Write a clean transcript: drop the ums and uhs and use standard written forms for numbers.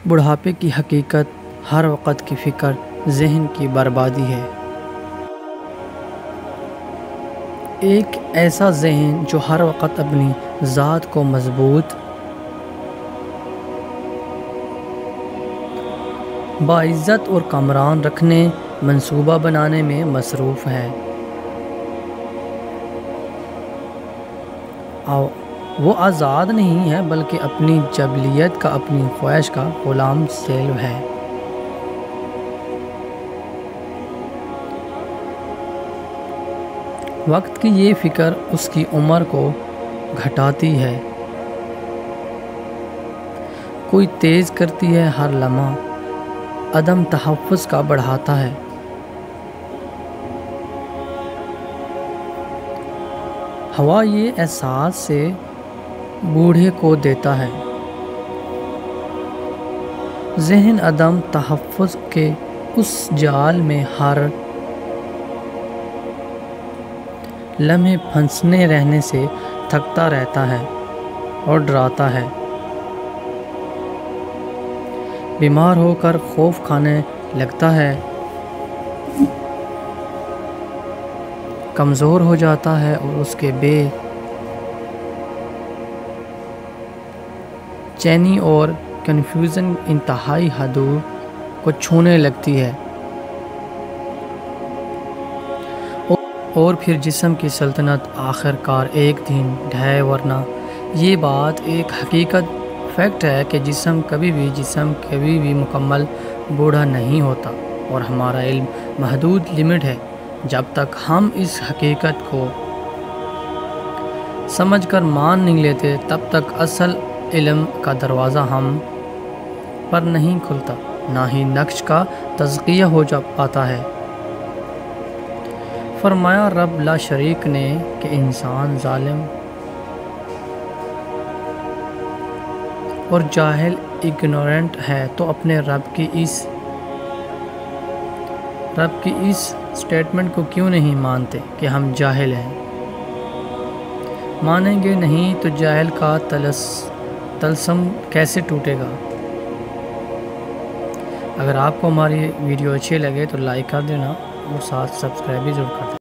بڑھاپے کی حقیقت ہر وقت کی فکر ذہن کی بربادی ہے۔ ایک ایسا ذہن جو ہر وقت اپنی ذات کو مضبوط، باعزت اور کامران رکھنے، منصوبہ بنانے میں مصروف ہے۔ وہ آزاد نہیں ہے بلکہ اپنی جبلیت کا، اپنی خواہش کا غلام سلب ہے۔ وقت کی یہ فکر اس کی عمر کو گھٹاتی ہے، کوئی تیز کرتی ہے، ہر لمحہ عدم تحفظ کا بڑھاتا ہے۔ ہوا یہ احساس سے بوڑھے کو دیتا ہے، ذہن عدم تحفظ کے اس جال میں ہر لمحے پھنسے رہنے سے تھکتا رہتا ہے اور ڈراتا ہے، بیمار ہو کر خوف کھانے لگتا ہے، کمزور ہو جاتا ہے اور اس کے بے چینی اور کنفیوژن انتہائی حدوں کو چھونے لگتی ہے، اور پھر جسم کی سلطنت آخر کار ایک دن ڈھہے۔ ورنہ یہ بات ایک حقیقت، فیکٹ ہے کہ جسم کبھی بھی مکمل بوڑھا نہیں ہوتا، اور ہمارا علم محدود لمٹ ہے۔ جب تک ہم اس حقیقت کو سمجھ کر مان نہیں لیتے تب تک اصل علم کا دروازہ ہم پر نہیں کھلتا، نہ ہی نقش کا تزکیہ ہو پاتا ہے۔ فرمایا رب لا شریک نے کہ انسان ظالم اور جاہل، اگنورنٹ ہے تو اپنے رب کی اس سٹیٹمنٹ کو کیوں نہیں مانتے کہ ہم جاہل ہیں؟ مانیں گے نہیں تو جاہل کا طلسم کیسے ٹوٹے گا؟ اگر آپ کو ہماری ویڈیو اچھی لگے تو لائک کر دینا اور ساتھ سبسکرائب بھی ضرور کر دینا۔